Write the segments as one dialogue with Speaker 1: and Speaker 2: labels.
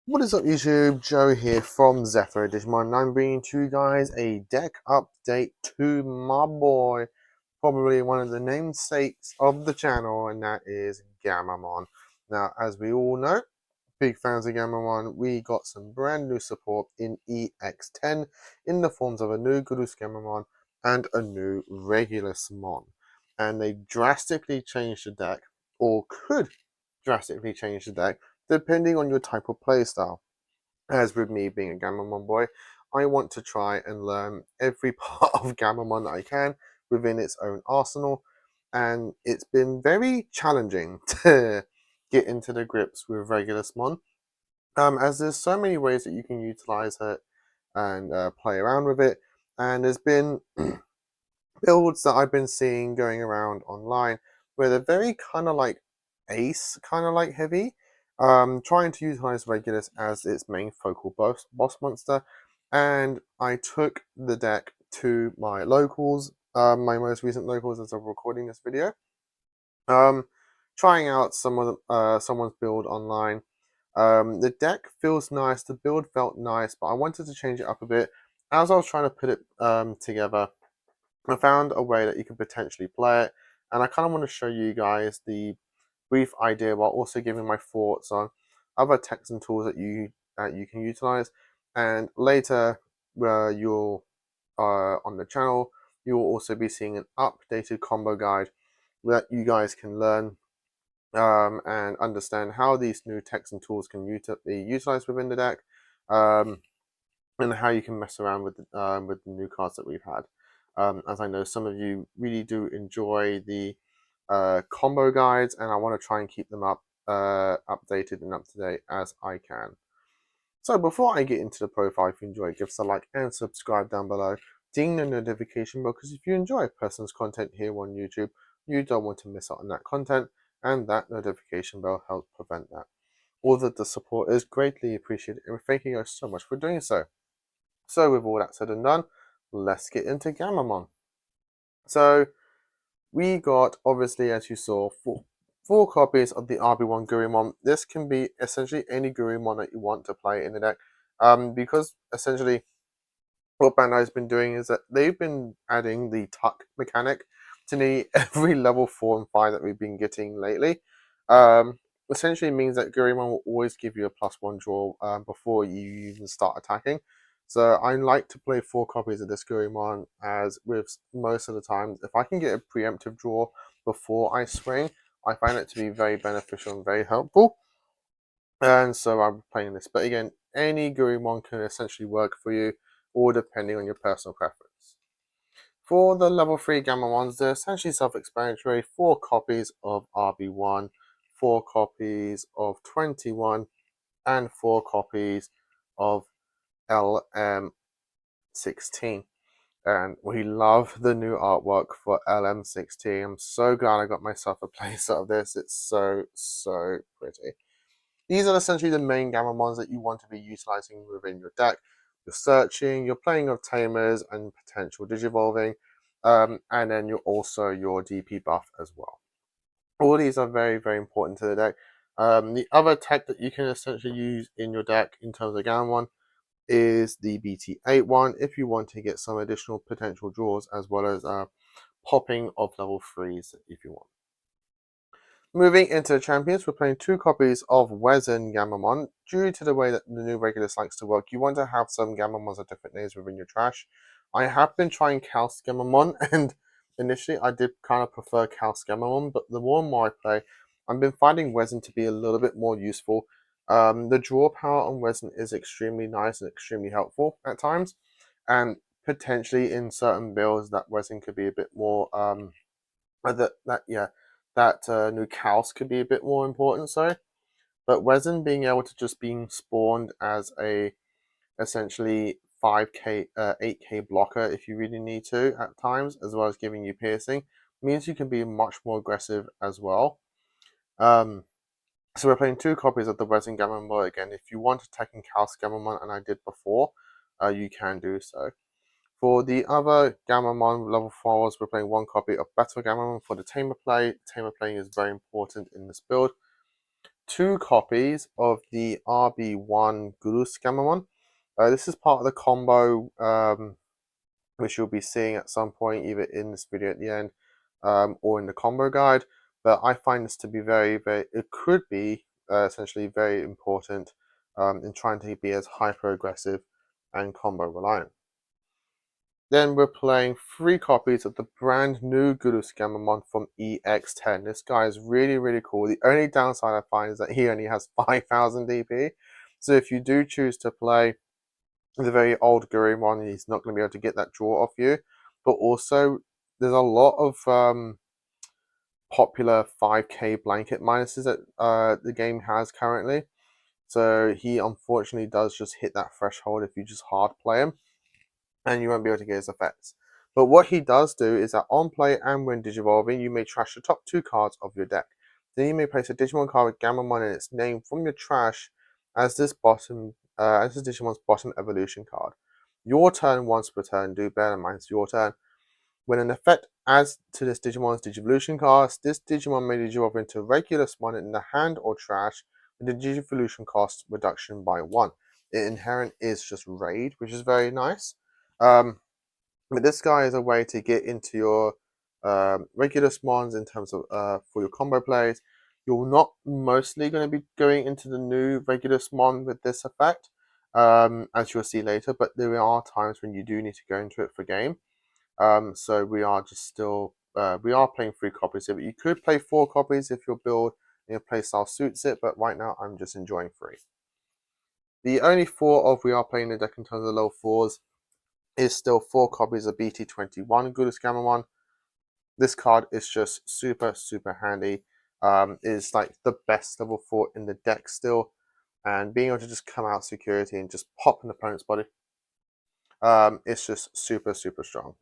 Speaker 1: What is up YouTube, Joe here from Zephyr Digimon, and I'm bringing to you guys a deck update to my boy, probably one of the namesakes of the channel, and that is Gammamon. Now, as we all know, big fans of Gammamon, we got some brand new support in EX10 in the forms of a new Gurus Gammamon and a new Regulusmon. And they drastically changed the deck, or could drastically change the deck, depending on your type of playstyle. As with me being a Gammamon boy, I want to try and learn every part of Gammamon that I can within its own arsenal, and it's been very challenging to get into the grips with Regulusmon, as there's so many ways that you can utilize it and play around with it, and there's been builds that I've been seeing going around online where they're very kind of like ace, kind of like heavy, trying to utilize Regulus as its main focal boss monster. And I took the deck to my locals, my most recent locals as of recording this video, trying out someone's build online. The deck feels nice, the build felt nice, but I wanted to change it up a bit. As I was trying to put it together, I found a way that you can potentially play it, and I kind of want to show you guys the brief idea while also giving my thoughts on other techs and tools that you can utilize. And later, where you'll on the channel, you will also be seeing an updated combo guide that you guys can learn and understand how these new techs and tools can be utilized within the deck, and how you can mess around with the new cards that we've had. As I know some of you really do enjoy the combo guides, and I want to try and keep them updated and up to date as I can. So before I get into the profile, if you enjoy, give us a like and subscribe down below. Ding the notification bell, because if you enjoy a person's content here on YouTube, you don't want to miss out on that content, and that notification bell helps prevent that. All of the support is greatly appreciated, and thank you guys so much for doing so. So with all that said and done, let's get into Gammamon. So we got, obviously, as you saw, four copies of the RB1 Gurumon. This can be essentially any Gurumon that you want to play in the deck, because essentially what Bandai's been doing is that they've been adding the tuck mechanic to nearly every level 4 and 5 that we've been getting lately. Essentially means that Gurumon will always give you a +1 draw before you even start attacking. So I like to play 4 copies of this Gurumon, as with most of the times, if I can get a preemptive draw before I swing, I find it to be very beneficial and very helpful. And so I'm playing this. But again, any Gurumon can essentially work for you, all depending on your personal preference. For the level 3 Gammamons, they're essentially self-explanatory. 4 copies of RB1, 4 copies of 21, and 4 copies of LM16. And we love the new artwork for LM16. I'm so glad I got myself a playset of this. It's so pretty. These are essentially the main Gammamons that you want to be utilizing within your deck. You're searching, you're playing of Tamers and potential Digivolving, and then you're also your DP buff as well. All these are very important to the deck. The other tech that you can essentially use in your deck in terms of Gammamon is the BT8 one, if you want to get some additional potential draws, as well as popping of level 3s if you want. Moving into the champions, we're playing 2 copies of Wezen Gammamon. Due to the way that the new Regulus likes to work, you want to have some Gammamons of different names within your trash. I have been trying Chaos Gammamon, and initially I did kind of prefer Chaos Gammamon, but the more and more I play, I've been finding Wezen to be a little bit more useful. The draw power on Wezen is extremely nice and extremely helpful at times, and potentially in certain builds that Wezen could be a bit more new Chaos could be a bit more important. So, but Wezen being able to just being spawned as a essentially 5k 8k blocker if you really need to at times, as well as giving you piercing, means you can be much more aggressive as well. So we're playing 2 copies of the Wezen Gammamon again. If you want to take in Chaos Gammamon, and I did before, you can do so. For the other Gammamon level 4s, we're playing one copy of Battle Gammamon for the Tamer play. Tamer playing is very important in this build. Two copies of the RB1 Gurus Gammamon. This is part of the combo, which you'll be seeing at some point, either in this video at the end or in the combo guide. But I find this to be it could be essentially very important in trying to be as hyper aggressive and combo reliant. Then we're playing 3 copies of the brand new Gurus Gammamon from EX10. This guy is really cool. The only downside I find is that he only has 5000 DP. So if you do choose to play the very old Gurumon, he's not going to be able to get that draw off you. But also, there's a lot of popular 5k blanket minuses that the game has currently. So he unfortunately does just hit that threshold if you just hard play him, and you won't be able to get his effects. But what he does do is that on play and when digivolving, you may trash the top 2 cards of your deck. Then you may place a Digimon card with Gammamon in its name from your trash as this Digimon's bottom evolution card. Your turn once per turn. Do bear in mind it's your turn. When an effect adds to this Digimon's Digivolution cost, this Digimon may digivolve into regular summon in the hand or trash with the Digivolution cost reduction by 1. The inherent is just Raid, which is very nice. But this guy is a way to get into your regular spawns in terms of for your combo plays. You're not mostly going to be going into the new regular spawn with this effect, as you'll see later, but there are times when you do need to go into it for game. So we are just still, we are playing 3 copies here, but you could play 4 copies if your build and your playstyle suits it, but right now I'm just enjoying 3. The only 4 of we are playing the deck in terms of low 4s is still 4 copies of BT21 Gurus Gammamon. This card is just super handy. Is like the best level 4 in the deck still, and being able to just come out security and just pop an opponent's body, it's just super strong.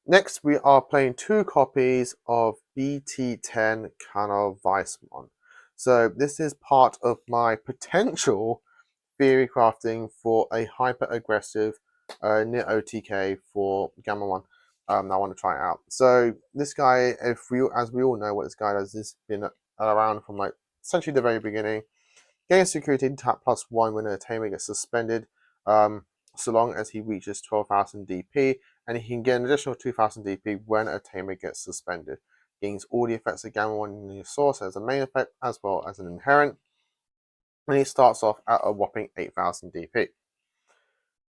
Speaker 1: Next, we are playing 2 copies of BT10 Kanal Weissmon. So this is part of my potential theory crafting for a hyper aggressive near OTK for Gammamon. I want to try it out. So this guy, as we all know what this guy does, has been around from like essentially the very beginning. Gain security, tap +1 when an attainment gets suspended, so long as he reaches 12,000 DP, and he can get an additional 2,000 DP when an attainment gets suspended. Gains all the effects of Gammamon in your source as a main effect, as well as an inherent, and he starts off at a whopping 8,000 DP.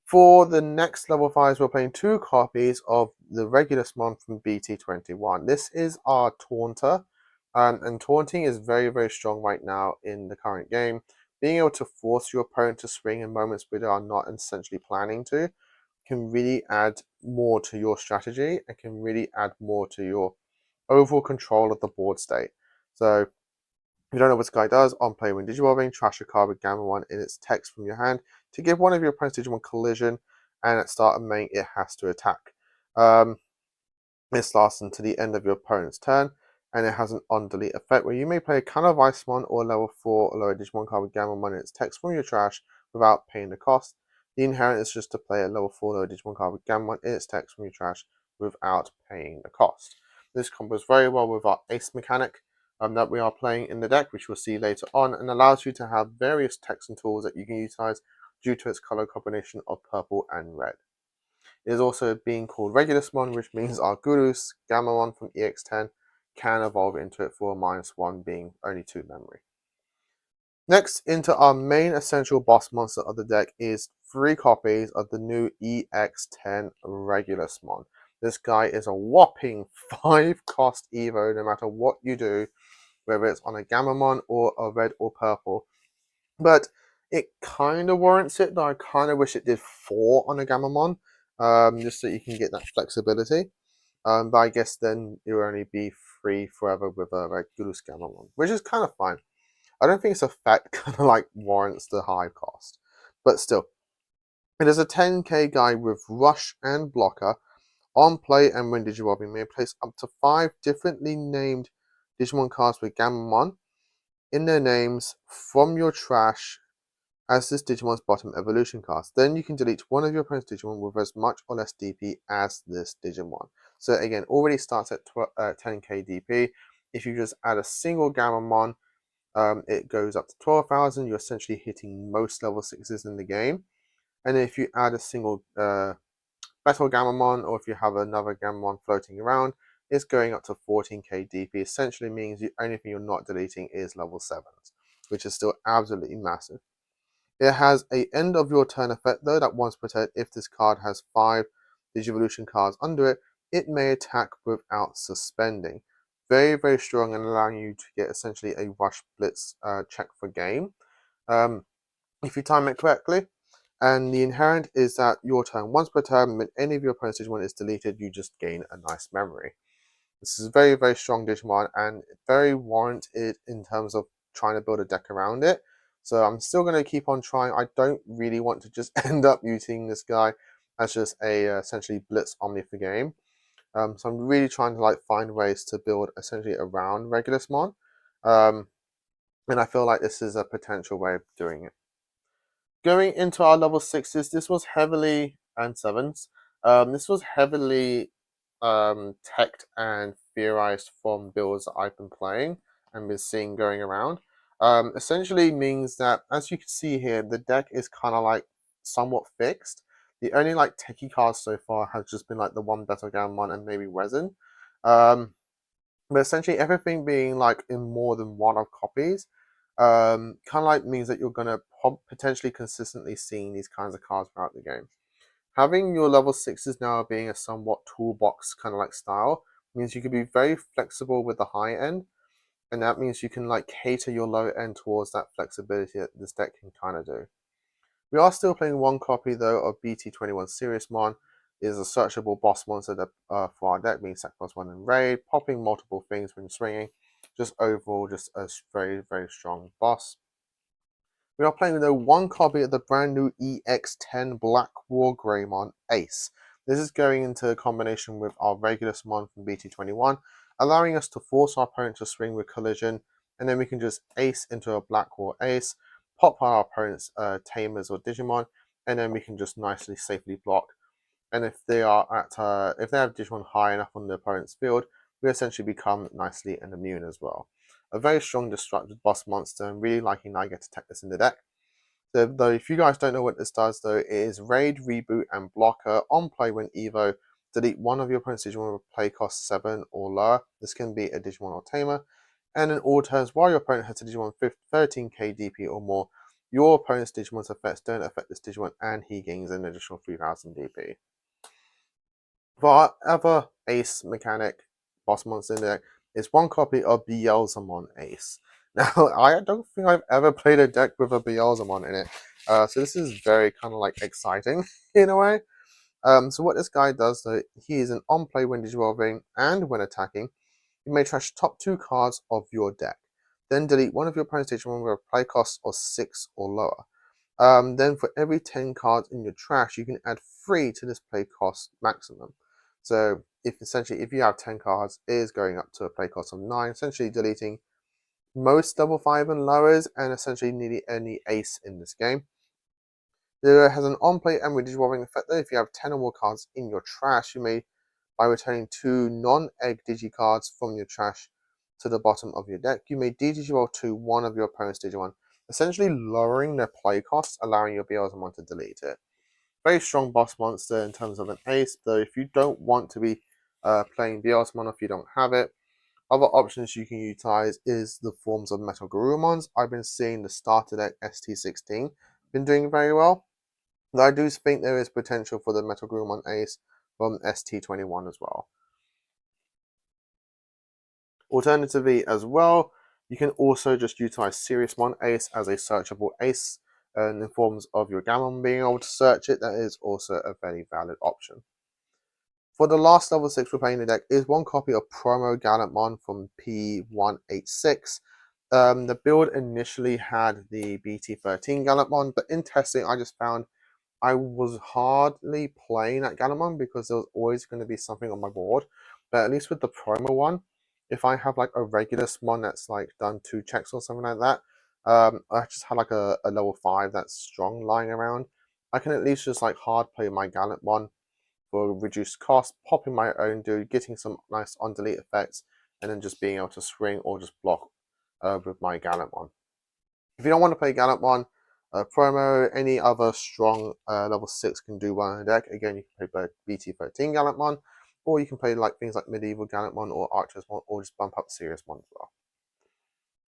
Speaker 1: For the next level 5s, we're playing 2 copies of the regular summon from BT21. This is our Taunter, and taunting is very strong right now in the current game. Being able to force your opponent to swing in moments where they are not essentially planning to can really add more to your strategy and can really add more to your overall control of the board state. So if you don't know what this guy does, on play when digivolving, trash a card with Gammamon in its text from your hand to give one of your opponent's Digimon collision, and at start of main it has to attack. This lasts until the end of your opponent's turn, and it has an on-delete effect where you may play a Kanal Weissmon or level 4 or lower Digimon card with Gammamon in its text from your trash without paying the cost. The inherent is just to play a level 4 lower Digimon card with Gammamon in its text from your trash without paying the cost. This combos very well with our Ace mechanic that we are playing in the deck, which we'll see later on, and allows you to have various text and tools that you can utilize due to its color combination of purple and red. It is also being called regular summon, which means our Gurus Gammamon from EX10 can evolve into it for a -1 being only 2 memory. Next, into our main essential boss monster of the deck is 3 copies of the new EX10 regular summon. This guy is a whopping 5 cost Evo no matter what you do, whether it's on a Gammamon or a red or purple. But it kind of warrants it, though I kind of wish it did 4 on a Gammamon, just so you can get that flexibility. But I guess then it will only be 3 forever with a regular Gammamon, which is kind of fine. I don't think its effect kind of like warrants the high cost. But still, it is a 10k guy with Rush and Blocker. On play and when digivolving, you may place up to 5 differently named Digimon cards with Gammamon in their names from your trash as this Digimon's bottom evolution cast. Then you can delete one of your opponent's Digimon with as much or less DP as this Digimon. So again, already starts at 10k DP. If you just add a single Gammamon, it goes up to 12,000. You're essentially hitting most level 6s in the game. And if you add a single Battle Gammamon, or if you have another Gammamon floating around, it's going up to 14k DP. Essentially means the only thing you're not deleting is level 7s, which is still absolutely massive. It has a end of your turn effect though that once per turn, if this card has 5 Digivolution cards under it, it may attack without suspending. Very, very strong and allowing you to get essentially a rush blitz check for game. If you time it correctly. And the inherent is that your turn, once per turn, when any of your opponent's Digimon is deleted, you just gain a nice memory. This is a very, very strong Digimon and very warranted in terms of trying to build a deck around it. So I'm still going to keep on trying. I don't really want to just end up using this guy as just a essentially blitz Omni for game. So I'm really trying to find ways to build essentially around Regulusmon. And I feel like this is a potential way of doing it. Going into our level 6s, this was heavily, and 7s, this was heavily teched and theorized from builds that I've been playing and been seeing going around. Essentially means that, as you can see here, the deck is kind of somewhat fixed. The only techie cards so far have just been the one Battlegamon and maybe Resin. But essentially everything being in more than one of copies kind of means that you're going to potentially consistently seeing these kinds of cards throughout the game. Having your level 6s now being a somewhat toolbox kind of style means you can be very flexible with the high end, and that means you can cater your low end towards that flexibility that this deck can kind of do. We are still playing one copy though of BT21 Seriousmon. It is a searchable boss monster that, for our deck, being Sacrifice 1 and Raid, popping multiple things when swinging. Just overall, just a very, very strong boss. We are playing though one copy of the brand new EX10 Black War Greymon Ace. This is going into a combination with our Regulusmon from BT21, allowing us to force our opponent to swing with collision, and then we can just ace into a Black War Ace, pop our opponent's Tamers or Digimon, and then we can just nicely, safely block. And if they are if they have Digimon high enough on the opponent's field, we essentially become nicely and immune as well. A very strong destructive boss monster, and really liking that I get to tech this in the deck. So, though, if you guys don't know what this does, though, it is Raid, Reboot, and Blocker on play when Evo. Delete one of your opponent's Digimon with play cost 7 or lower. This can be a Digimon or Tamer. And in all turns, while your opponent has a Digimon 13k DP or more, your opponent's Digimon's effects don't affect this Digimon, and he gains an additional 3000 DP. For our other Ace mechanic boss monster in the deck is one copy of Beelzemon Ace. Now, I don't think I've ever played a deck with a Beelzemon in it, so this is very kind of exciting in a way. So what this guy does, though, he is an on-play when digivolving and when attacking. You may trash top 2 cards of your deck. Then delete one of your opponent's Digimon with a play cost of 6 or lower. Then for every 10 cards in your trash, you can add 3 to this play cost maximum. So if you have 10 cards, it is going up to a play cost of 9, essentially deleting most level 5 and lowers, and essentially nearly any ace in this game. It has an on-play and digivolving effect though. If you have 10 or more cards in your trash, you may, by returning 2 non-egg digi cards from your trash to the bottom of your deck, you may digivolve to one of your opponent's Digimon, essentially lowering their play cost, allowing your Beelzemon to delete it. Very strong boss monster in terms of an ace, though if you don't want to be playing Beelzemon, if you don't have it, other options you can utilize is the forms of Metal Garurumons. I've been seeing the starter deck ST16 been doing very well. Though I do think there is potential for the Metal Garurumon Ace from ST21 as well. Alternatively as well, you can also just utilize Seriousmon Ace as a searchable ace, and in forms of your Gammon being able to search it, that is also a very valid option. For the last level 6 we're playing the deck is one copy of Promo Gammamon from P186. The build initially had the BT13 Gammamon, but in testing I just found I was hardly playing that Gammamon because there was always going to be something on my board. But at least with the promo one, if I have a Regulusmon that's done 2 checks or something like that, I just had like a level 5 that's strong lying around. I can at least just like hard play my Gammamon for reduced cost, popping my own dude, getting some nice on delete effects, and then just being able to swing or just block with my Gammamon. If you don't want to play Gammamon, promo, any other strong level 6 can do well in the deck. Again, you can play both BT13 Gammamon, or you can play like things like Medieval Gammamon or Archersmon, or just bump up Seriousmon as well.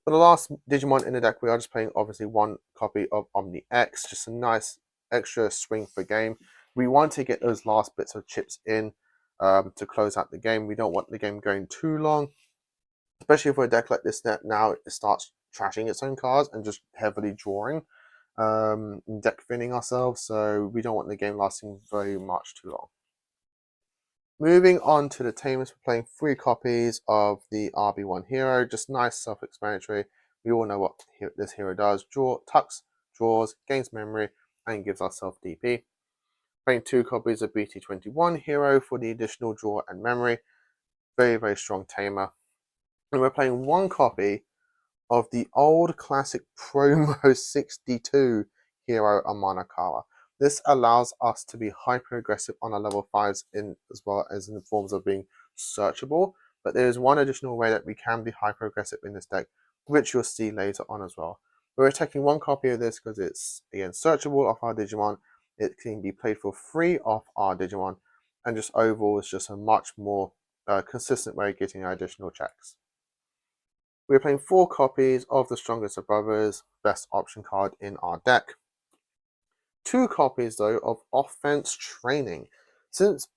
Speaker 1: For the last Digimon in the deck, we are just playing obviously one copy of Omni X, just a nice extra swing for game. We want to get those last bits of chips in to close out the game. We don't want the game going too long, especially for a deck like this that now it starts trashing its own cards and just heavily drawing, deck thinning ourselves, so we don't want the game lasting very much too long. Moving on to the tamers, we're playing 3 copies of the RB1 hero, just nice self-explanatory. We all know what this hero does: tucks, draws, gains memory, and gives ourselves DP. Playing 2 copies of BT21 hero for the additional draw and memory. Very, very strong tamer. And we're playing 1 copy of the old classic promo 62 hero Amanakawa. This allows us to be hyper aggressive on our level 5s as well as in the forms of being searchable, but there is one additional way that we can be hyper aggressive in this deck, which you'll see later on as well. We're taking 1 copy of this because it's again searchable off our Digimon. It can be played for free off our Digimon, and just overall it's just a much more consistent way of getting our additional checks. We're playing 4 copies of the Strongest of Brothers, best option card in our deck. 2 copies though of Offense Training. Since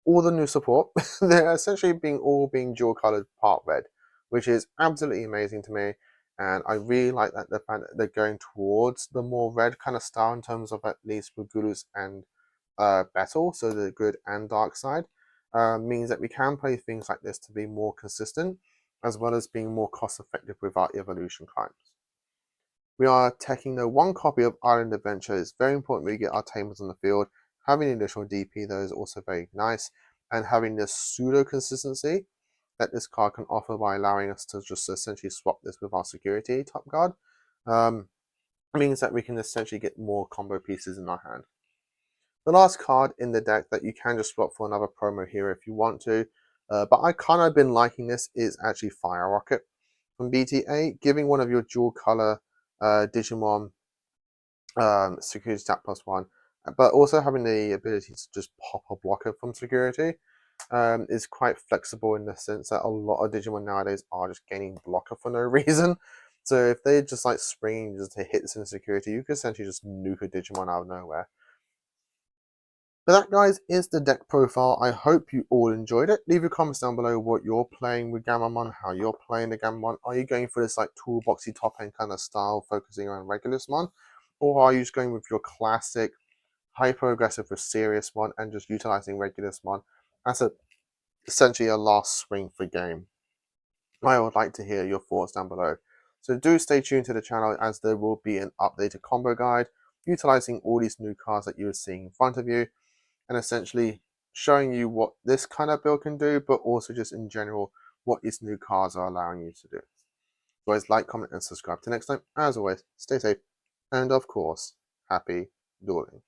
Speaker 1: all the new support, they're essentially all being dual colored part red, which is absolutely amazing to me. And I really like that the fact that they're going towards the more red kind of style in terms of at least Gurus and Battle, so the good and dark side, means that we can play things like this to be more consistent, as well as being more cost effective with our evolution climbs. We are taking the 1 copy of Island Adventure. It's very important we get our tamers on the field. Having additional DP though is also very nice, and having this pseudo consistency that this card can offer by allowing us to just essentially swap this with our security top card means that we can essentially get more combo pieces in our hand. The last card in the deck that you can just swap for another promo hero if you want to, but I kind of been liking this, is actually Fire Rocket from BTA, giving one of your dual color Digimon security stat +1, but also having the ability to just pop a blocker from security is quite flexible in the sense that a lot of Digimon nowadays are just gaining blocker for no reason. So if they just like springing just to hit this in security, you can essentially just nuke a Digimon out of nowhere. But that, guys, is the deck profile. I hope you all enjoyed it. Leave your comments down below what you're playing with Gammamon, how you're playing the Gammamon. Are you going for this like toolboxy top end kind of style, focusing on Regulusmon? Or are you just going with your classic, hyper aggressive with Seriousmon and just utilizing Regulusmon as essentially a last swing for game? I would like to hear your thoughts down below. So do stay tuned to the channel, as there will be an updated combo guide utilizing all these new cards that you are seeing in front of you, and essentially showing you what this kind of build can do, but also just in general what these new cards are allowing you to do. Guys, like, comment, and subscribe. Till next time, as always, stay safe, and of course, happy dueling.